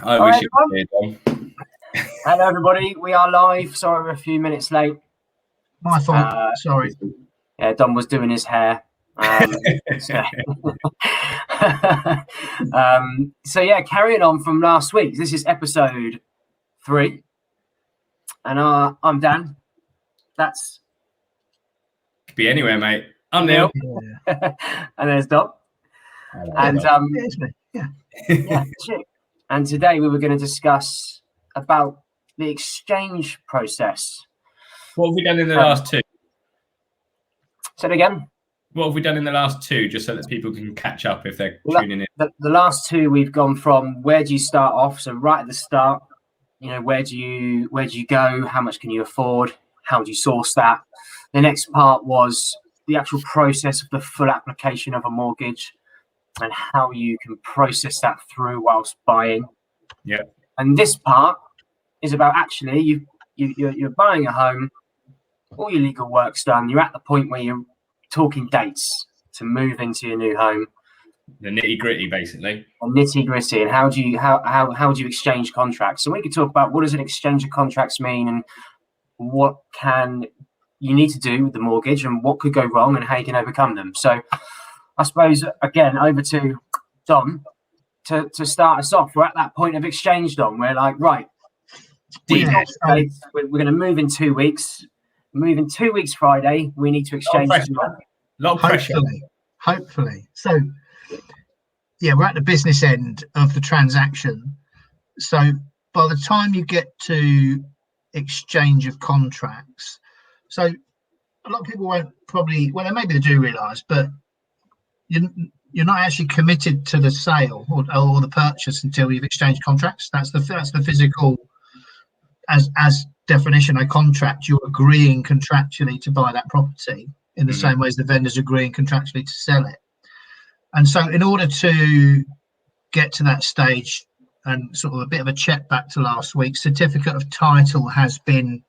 I wish it was here, Dom. Hello, everybody. We are live. Sorry, we're a few minutes late. My fault. Sorry. Yeah, Dom was doing his hair. So yeah, carrying on from last week. This is episode 3, and I'm Dan. That's Could be anywhere, mate. I'm Neil. Yeah. And there's Dom. And yeah, and today we were going to discuss about the exchange process. What have we done in the last 2? Say it again. What have we done in the last 2, just so that people can catch up if they're tuning in? The last 2, we've gone from where do you start off? So right at the start, where do you go? How much can you afford? How do you source that? The next part was the actual process of the full application of a mortgage and how you can process that through whilst buying. Yeah. And this part is about actually you're buying a home, all your legal work's done. You're at the point where you're talking dates to move into your new home. The nitty gritty, basically. The nitty gritty, and how do you exchange contracts? So we could talk about what does an exchange of contracts mean, and what can you need to do with the mortgage, and what could go wrong, and how you can overcome them. So I suppose again over to Dom to start us off. We're at that point of exchange, Dom. We're like, right, we're going to move in 2 weeks. Move in 2 weeks Friday. We need to exchange. Lot of pressure. Hopefully. So, yeah, we're at the business end of the transaction. So by the time you get to exchange of contracts, so a lot of people won't probably, well, maybe they do realise, but you're not actually committed to the sale or the purchase until you've exchanged contracts. That's the physical, as definition, a contract. You're agreeing contractually to buy that property in the same way as the vendor's agreeing contractually to sell it. And so in order to get to that stage, and sort of a bit of a check back to last week, certificate of title has been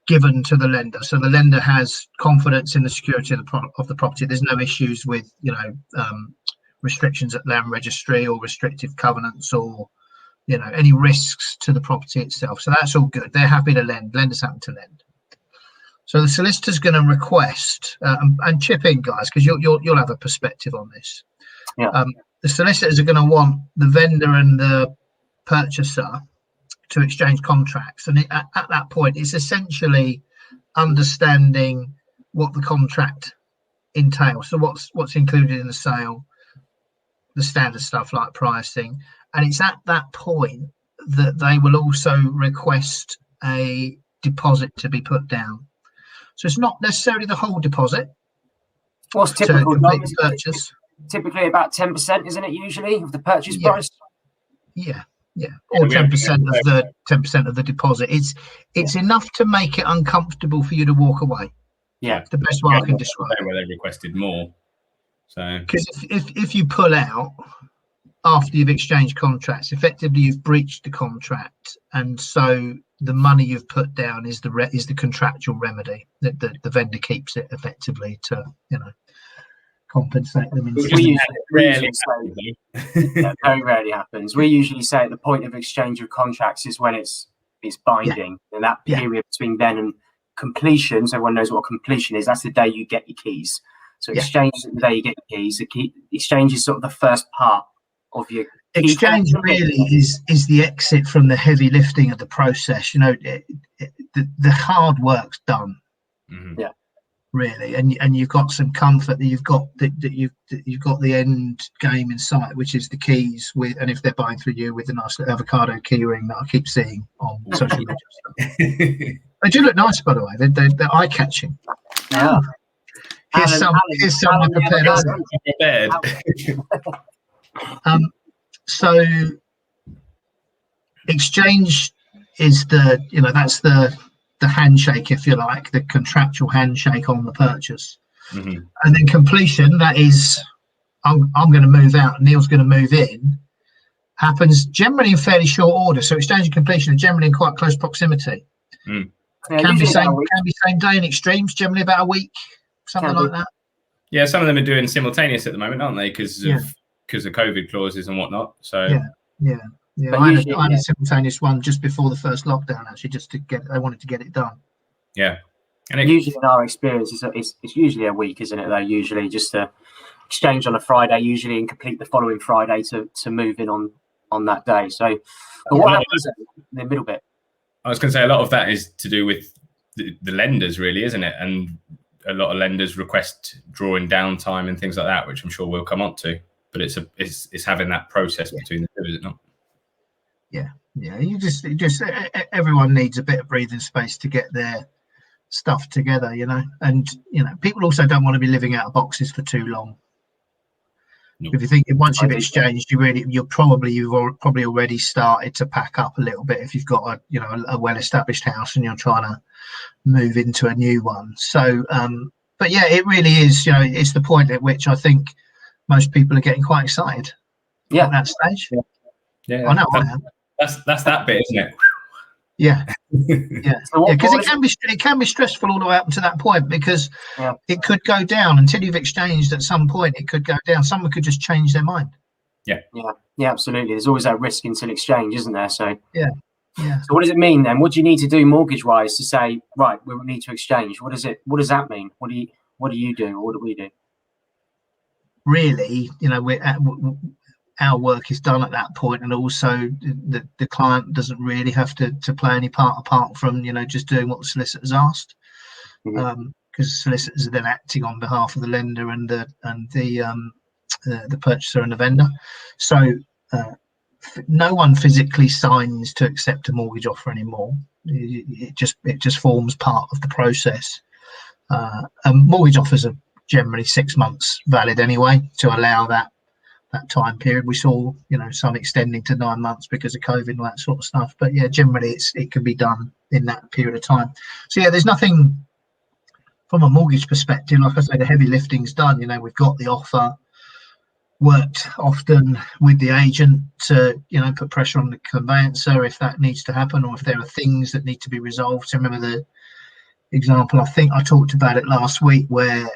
given to the lender. So the lender has confidence in the security of the property. There's no issues with, restrictions at land registry or restrictive covenants or, any risks to the property itself. So that's all good. They're happy to lend. Lenders happen to lend. So the solicitor's going to request, and chip in, guys, because you'll have a perspective on this. Yeah. The solicitors are going to want the vendor and the purchaser to exchange contracts, and at that point, it's essentially understanding what the contract entails. So what's included in the sale, the standard stuff like pricing, and it's at that point that they will also request a deposit to be put down. So it's not necessarily the whole deposit. What's typical the purchase? Typically about 10%, isn't it? Usually of the purchase price. Yeah, or 10% of the deposit. It's enough to make it uncomfortable for you to walk away. Yeah, it's the best way I can describe it. Where they requested more. So because if you pull out after you've exchanged contracts, effectively you've breached the contract, and so the money you've put down is the contractual remedy that the vendor keeps it effectively to compensate them. Very rarely happens. We usually say at the point of exchange of contracts is when it's binding, and that period between then and completion, so everyone knows what completion is. That's the day you get your keys. So exchange is the day you get your keys. Exchange is sort of the first part of your exchange. Really is the exit from the heavy lifting of the process. The hard work's done. Mm-hmm. Yeah. Really, and you've got some comfort that you've got the end game in sight, which is the keys and if they're buying through you, with a nice little avocado key ring that I keep seeing on social media. They do look nice, by the way. They're eye catching. Yeah. Here's some prepared. So exchange is that's the handshake, if you like, the contractual handshake on the purchase. Mm-hmm. And then completion, that is, I'm going to move out, Neil's going to move in, happens generally in fairly short order. So exchange and completion are generally in quite close proximity. Can be same day in extremes, generally about a week, something like that. Yeah, some of them are doing simultaneous at the moment, aren't they? Because of COVID clauses and whatnot. So yeah. Yeah, But I usually, had a simultaneous one just before the first lockdown, actually, just to get. I wanted to get it done. Yeah. And usually in our experience, it's usually a week, isn't it? Though usually just to exchange on a Friday, usually, and complete the following Friday to move in on that day. So, but what happens in the middle bit? I was going to say a lot of that is to do with the lenders, really, isn't it? And a lot of lenders request drawing down time and things like that, which I'm sure we'll come on to. But it's having that process between the two, is it not? Yeah. You just everyone needs a bit of breathing space to get their stuff together, and people also don't want to be living out of boxes for too long. No. If you think once you've exchanged, you've probably already started to pack up a little bit if you've got a well-established house and you're trying to move into a new one. So but yeah, it really is, it's the point at which I think most people are getting quite excited at that stage. Yeah, I know I am. That's that bit, isn't it? Yeah. Because it can be stressful all the way up to that point, because it could go down until you've exchanged. At some point it could go down. Someone could just change their mind. Yeah, absolutely. There's always that risk until exchange, isn't there? So yeah. So what does it mean then? What do you need to do mortgage wise to say, right, we need to exchange? What does that mean? What do you do? What do we do? Really, our work is done at that point, and also the client doesn't really have to play any part apart from just doing what the solicitors asked, because solicitors are then acting on behalf of the lender and the purchaser and the vendor. So no one physically signs to accept a mortgage offer anymore. It just forms part of the process. And mortgage offers are generally 6 months valid anyway, to allow that time period. We saw some extending to 9 months because of COVID and all that sort of stuff, but yeah, generally it can be done in that period of time. So yeah, there's nothing from a mortgage perspective. Like I say, the heavy lifting's done. We've got the offer, worked often with the agent to put pressure on the conveyancer if that needs to happen, or if there are things that need to be resolved. So remember the example, I think I talked about it last week, where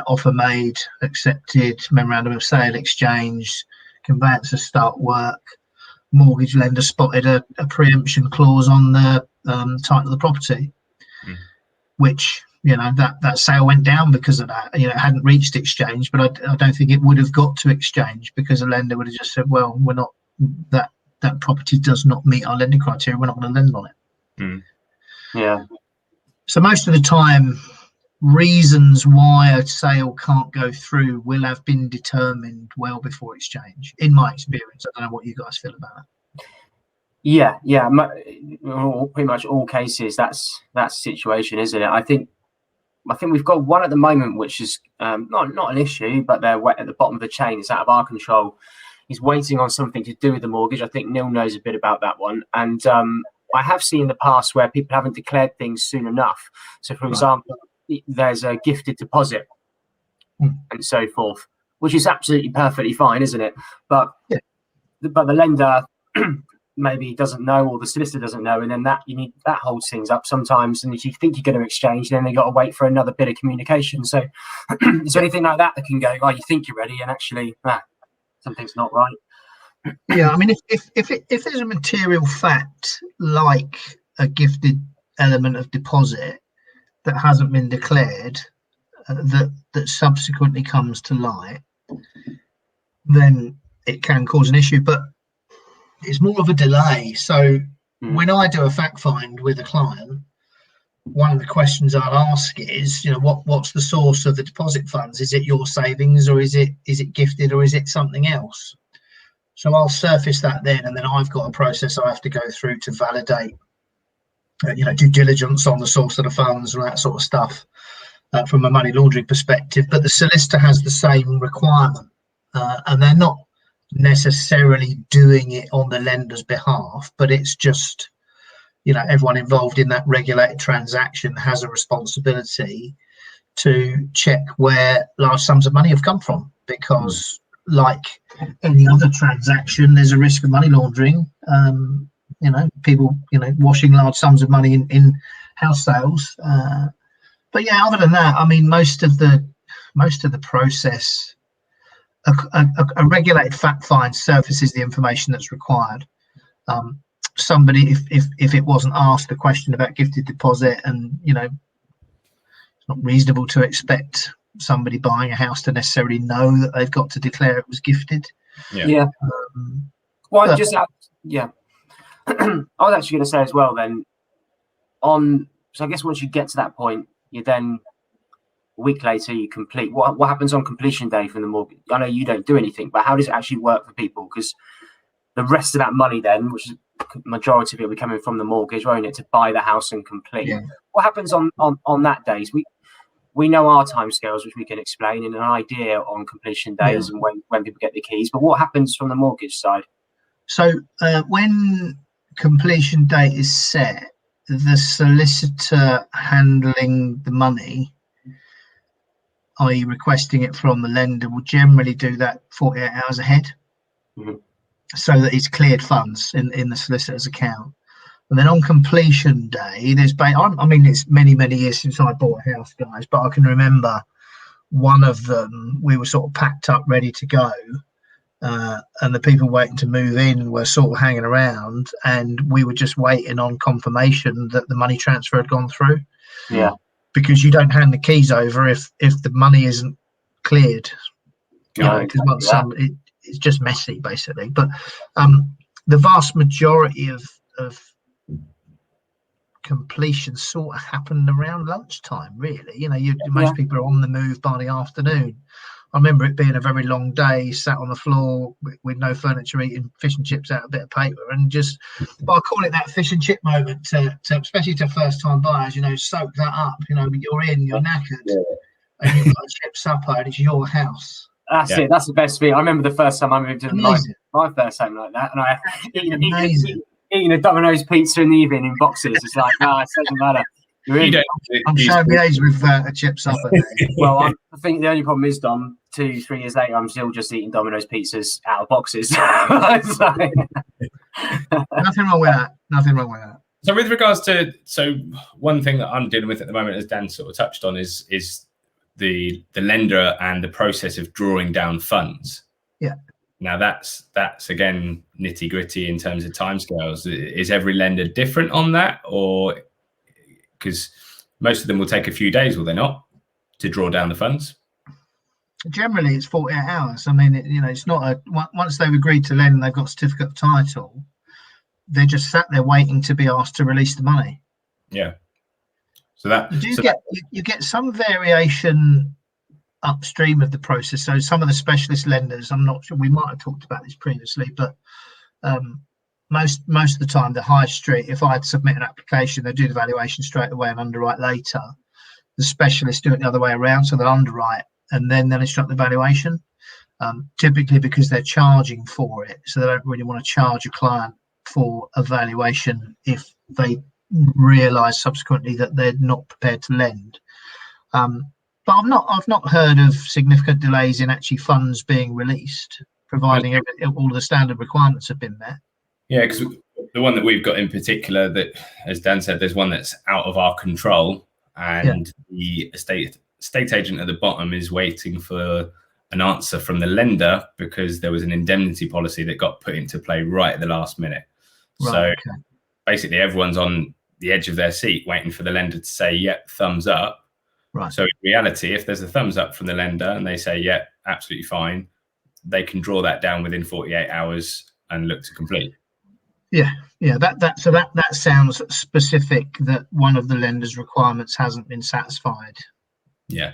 offer made, accepted, memorandum of sale exchanged, conveyancer start work, mortgage lender spotted a preemption clause on the title of the property, which that sale went down because of that. It hadn't reached exchange, but I don't think it would have got to exchange, because a lender would have just said, well, we're not, that property does not meet our lending criteria, we're not going to lend on it. Yeah. So most of the time, reasons why a sale can't go through will have been determined well before exchange, in my experience. I don't know what you guys feel about it. Yeah, pretty much all cases that's the situation, isn't it? I think we've got one at the moment which is not an issue, but they're at the bottom of the chain. It's out of our control. He's waiting on something to do with the mortgage. I think Neil knows a bit about that one, and I have seen in the past where people haven't declared things soon enough. So, for example, there's a gifted deposit and so forth, which is absolutely perfectly fine, isn't it? But the lender maybe doesn't know, or the solicitor doesn't know, and then that holds things up sometimes. And if you think you're going to exchange, then they got to wait for another bit of communication. So is there anything like that can go, oh, you think you're ready, and actually something's not right? Yeah, I mean, if there's a material fact like a gifted element of deposit that hasn't been declared, that subsequently comes to light, then it can cause an issue. But it's more of a delay. So when I do a fact find with a client, one of the questions I'll ask is, what's the source of the deposit funds? Is it your savings, or is it gifted, or is it something else? So I'll surface that then, and then I've got a process I have to go through to validate, due diligence on the source of the funds and that sort of stuff from a money laundering perspective. But the solicitor has the same requirement, and they're not necessarily doing it on the lender's behalf, but it's just, everyone involved in that regulated transaction has a responsibility to check where large sums of money have come from, because like any other transaction, there's a risk of money laundering. People, washing large sums of money in house sales. But yeah, other than that, I mean, most of the process, a regulated fact find surfaces the information that's required. Somebody, if it wasn't asked a question about gifted deposit, and it's not reasonable to expect somebody buying a house to necessarily know that they've got to declare it was gifted. Yeah. Well, I was actually going to say as well then, so I guess once you get to that point, you then a week later you complete. What happens on completion day from the mortgage? I know you don't do anything, but how does it actually work for people? Because the rest of that money then, which is majority of it will be coming from the mortgage, won't it, to buy the house and complete. What happens on that days? We know our timescales, which we can explain, and an idea on completion days and when people get the keys. But what happens from the mortgage side? So when completion date is set, the solicitor handling the money, i.e. requesting it from the lender, will generally do that 48 hours ahead, so that it's cleared funds in the solicitor's account. And then on completion day, it's many years since I bought a house, guys, but I can remember one of them, we were sort of packed up, ready to go. And the people waiting to move in were sort of hanging around, and we were just waiting on confirmation that the money transfer had gone through. Yeah. Because you don't hand the keys over if the money isn't cleared. Because it's just messy, basically. But the vast majority of completion sort of happened around lunchtime, really. Most people are on the move by the afternoon. I remember it being a very long day, sat on the floor with no furniture, eating fish and chips out of a bit of paper, and but I call it that fish and chip moment to especially to first time buyers, soak that up. You're you're knackered, and you've got a chip supper, and it's your house. That's it. That's the best thing. I remember the first time I moved into my first home like that, and I eating a Domino's pizza in the evening in boxes. It's like, it doesn't matter. I'm showing my age with a chip supper. Well, I think the only problem is, Dom, 2-3 years later, I'm still just eating Domino's pizzas out of boxes. Nothing wrong with that. So with regards to, one thing that I'm dealing with at the moment, as Dan sort of touched on, is the lender and the process of drawing down funds. Yeah. Now that's again nitty gritty in terms of timescales. Is every lender different on that, or because most of them will take a few days, will they not, to draw down the funds? Generally, it's 48 hours. I mean, it's not once they've agreed to lend and they've got certificate of title, they're just sat there waiting to be asked to release the money. Yeah. So that you get some variation upstream of the process. So some of the specialist lenders, I'm not sure, we might have talked about this previously, but most of the time, the high street, if I had to submit an application, they do the valuation straight away and underwrite later. The specialists do it the other way around, so they'll underwrite and then they'll instruct the valuation, typically because they're charging for it. So they don't really want to charge a client for a valuation if they realise subsequently that they're not prepared to lend. But I've not heard of significant delays in actually funds being released, providing all of the standard requirements have been met. Yeah, because the one that we've got in particular, that, as Dan said, there's one that's out of our control, and the estate agent at the bottom is waiting for an answer from the lender because there was an indemnity policy that got put into play right at the last minute. Basically, everyone's on the edge of their seat waiting for the lender to say, yep, thumbs up. Right. So in reality, if there's a thumbs up from the lender and they say, yep, absolutely fine, they can draw that down within 48 hours and look to complete. Yeah. That sounds specific, that one of the lender's requirements hasn't been satisfied. Yeah.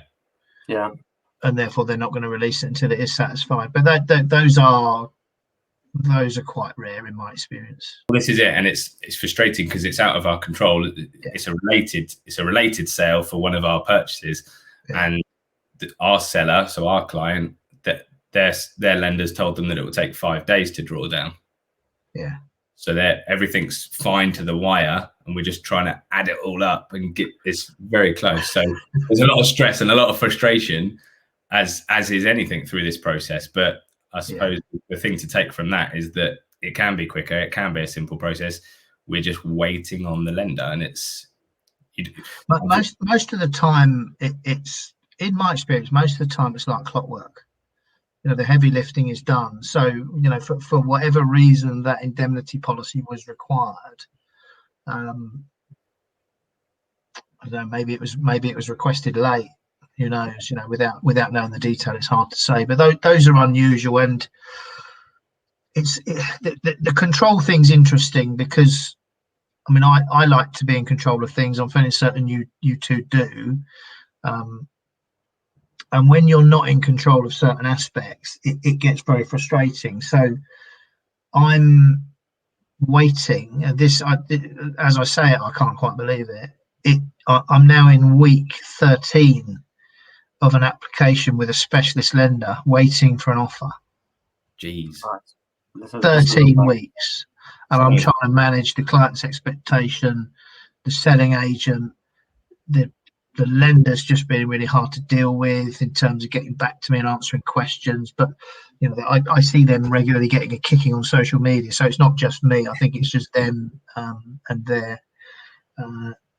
And therefore they're not going to release it until it is satisfied. But those are quite rare in my experience. Well, this is it, and it's frustrating because it's out of our control. It's a related sale for one of our purchases, and our seller, so our client, that their lenders told them that it would take 5 days to draw down. Yeah. So everything's fine to the wire, and we're just trying to add it all up and get this very close. So there's a lot of stress and a lot of frustration, as is anything through this process. But I suppose the thing to take from that is that it can be quicker. It can be a simple process. We're just waiting on the lender, and most of the time, it's in my experience, most of the time it's like clockwork. the heavy lifting is done. So, for whatever reason that indemnity policy was required, I don't know, maybe it was requested late. Who knows? Without knowing the detail, it's hard to say. But those are unusual, and the control thing's interesting because, I mean, I like to be in control of things. I'm fairly certain you two do. And when you're not in control of certain aspects, it gets very frustrating. So I'm waiting. As I say it, I can't quite believe it. I'm now in week 13 of an application with a specialist lender, waiting for an offer. Jeez. 13 weeks. And I'm trying to manage the client's expectation, the selling agent, the lender's just been really hard to deal with in terms of getting back to me and answering questions. But I see them regularly getting a kicking on social media, so it's not just me. I think it's just them and their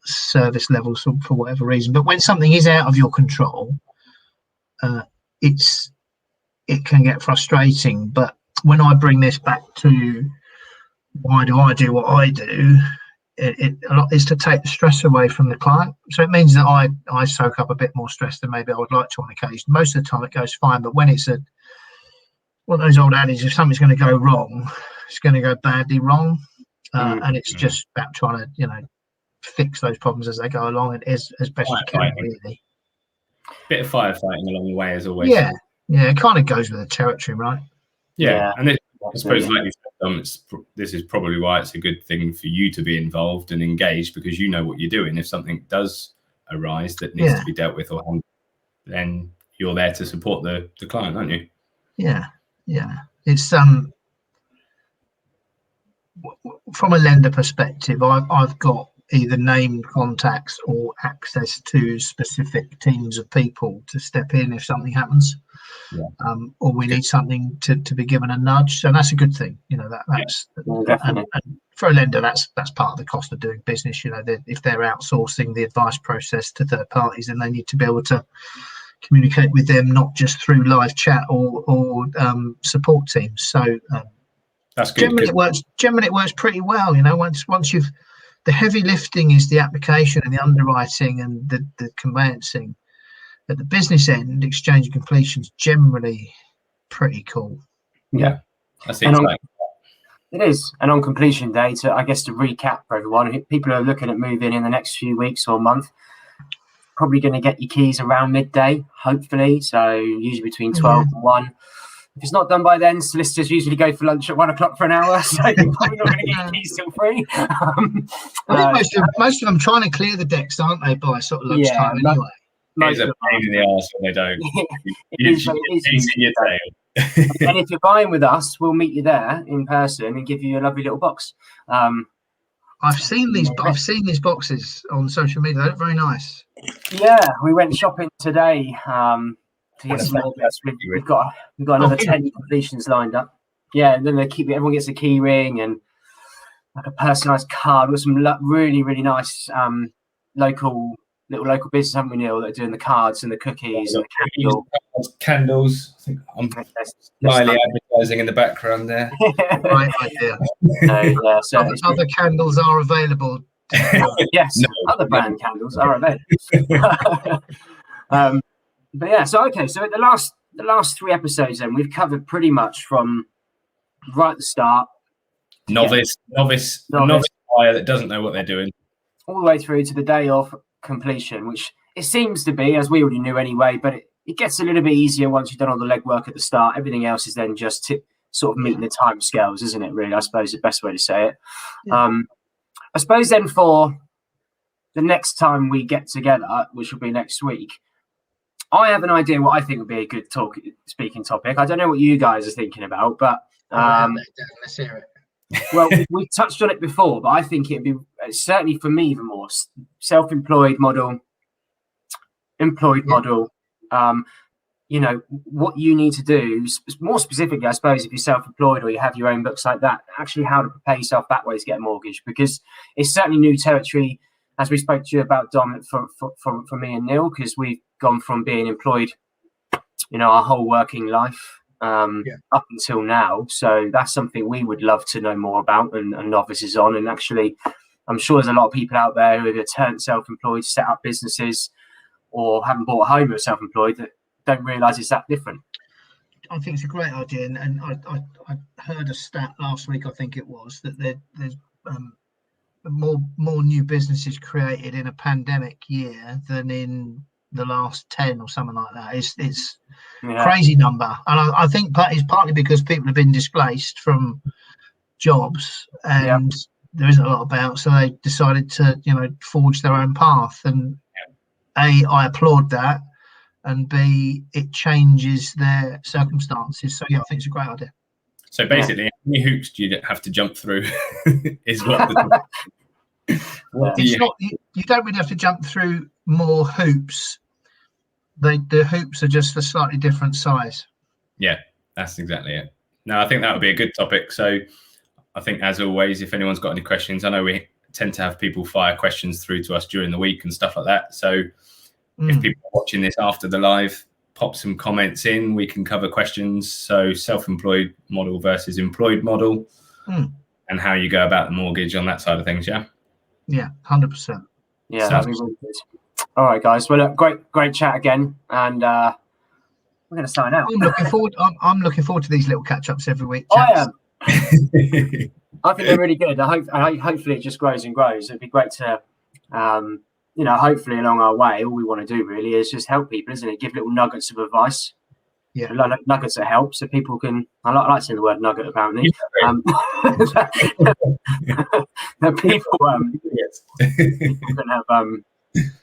service levels for whatever reason. But when something is out of your control, it can get frustrating. But when I bring this back to why do I do what I do, it is to take the stress away from the client. So it means that I soak up a bit more stress than maybe I would like to on occasion. Most of the time it goes fine, but when it's one of those old adages, if something's going to go wrong, it's going to go badly wrong, and it's just about trying to fix those problems as they go along, and as best you can, really. Bit of firefighting along the way, as always. Yeah, it kind of goes with the territory, right? Yeah. And I suppose, like you said, this is probably why it's a good thing for you to be involved and engaged, because you know what you're doing. If something does arise that needs to be dealt with or handled, then you're there to support the client, aren't you? Yeah. It's from a lender perspective, I've got either named contacts or access to specific teams of people to step in if something happens. Or we need something to be given a nudge, so that's a good thing. That's and for a lender, that's part of the cost of doing business. If they're outsourcing the advice process to third parties, then they need to be able to communicate with them, not just through live chat or support teams. So that's good. Generally, it works pretty well. Once you've, the heavy lifting is the application and the underwriting and the conveyancing. At the business end, exchange and completion's generally pretty cool. Yeah, that's exciting. It is. And on completion day, to recap for everyone, people who are looking at moving in the next few weeks or month, probably going to get your keys around midday, hopefully. So usually between 12 and 1. If it's not done by then, solicitors usually go for lunch at 1 o'clock for an hour, so you're probably not going to get your keys till 3. I think most of them trying to clear the decks, aren't they, by sort of lunchtime anyway? It's a pain in the arse when they don't. And if you're buying with us, we'll meet you there in person and give you a lovely little box. I've seen these boxes on social media. They look very nice. Yeah, we went shopping today to get some more bits. We've got another 10 completions lined up. Yeah, and then everyone gets a key ring and like a personalised card with some really, really nice local business, haven't we, Neil, that are doing the cards and the cookies and the candles. I think I'm slyly advertising in the background there. Right idea. So other candles are available. Yes, other brand candles are available. But yeah, so at the last 3 episodes, then we've covered pretty much from right at the start. Novice buyer that doesn't know what they're doing, all the way through to the day of completion, which it seems to be, as we already knew anyway, but it gets a little bit easier once you've done all the legwork at the start. Everything else is then just sort of meeting the time scales, isn't it, really? I suppose the best way to say it. I suppose then for the next time we get together, which will be next week, I have an idea what I think would be a good speaking topic. I don't know what you guys are thinking about, but let's hear it. Well, we touched on it before, but I think it'd be certainly for me even more self-employed model, employed model. What you need to do more specifically, I suppose, if you're self-employed or you have your own books like that, actually how to prepare yourself that way to get a mortgage, because it's certainly new territory, as we spoke to you about, Dom, for me and Neil, because we've gone from being employed, our whole working life up until now. So that's something we would love to know more about and novices on. And actually, I'm sure there's a lot of people out there who have turned self-employed, set up businesses, or haven't bought a home who are self-employed that don't realise it's that different. I think it's a great idea, and I heard a stat last week, I think it was, that there's more new businesses created in a pandemic year than in the last 10 or something like that. It's crazy number, and I think it's partly because people have been displaced from jobs, and there isn't a lot about, so they decided to forge their own path. And I applaud that, and B, it changes their circumstances. So yeah, I think it's a great idea. So basically, how many hoops do you have to jump through? Is what the it's not. You don't really have to jump through more hoops. The hoops are just a slightly different size. Yeah, that's exactly it. No, I think that would be a good topic. So I think, as always, if anyone's got any questions, I know we tend to have people fire questions through to us during the week and stuff like that. So if people are watching this after the live, pop some comments in. We can cover questions. So self-employed model versus employed model, and how you go about the mortgage on that side of things. Yeah. Yeah, 100%. Yeah, that'd be really good. All right, guys. Well, look, great chat again, and we're going to sign out. I'm looking forward to these little catch-ups every week. I am. I think they're really good. Hopefully it just grows and grows. It'd be great to, hopefully along our way, all we want to do really is just help people, isn't it? Give little nuggets of advice. Yeah, nuggets that help, so people can. I like saying the word nugget. Apparently, that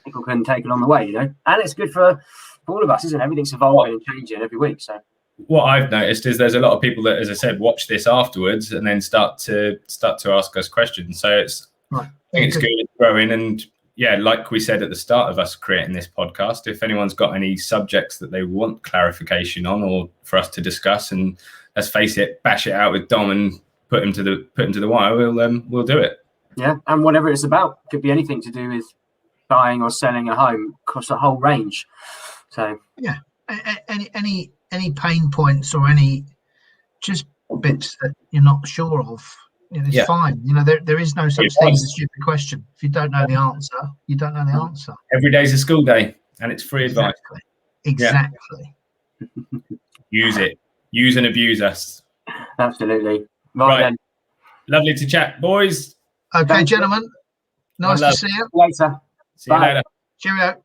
people can take it on the way, and it's good for all of us, isn't it? Everything's evolving and changing every week. So what I've noticed is there's a lot of people that, as I said, watch this afterwards and then start to ask us questions. So I think it's good, it's growing. And yeah, like we said at the start of us creating this podcast, if anyone's got any subjects that they want clarification on or for us to discuss, and let's face it, bash it out with Dom and put him to the wire, we'll do it. Yeah, and whatever it's about, could be anything to do with buying or selling a home across a whole range. So yeah, any pain points or any just bits that you're not sure of, it's fine. There is no such thing as a stupid question. If you don't know the answer, you don't know the answer. Every day's a school day, and it's free advice. Exactly. Use it. Use and abuse us. Absolutely. Right then. Lovely to chat, boys. Okay, gentlemen. Nice to see you. Later. See you later. Cheerio.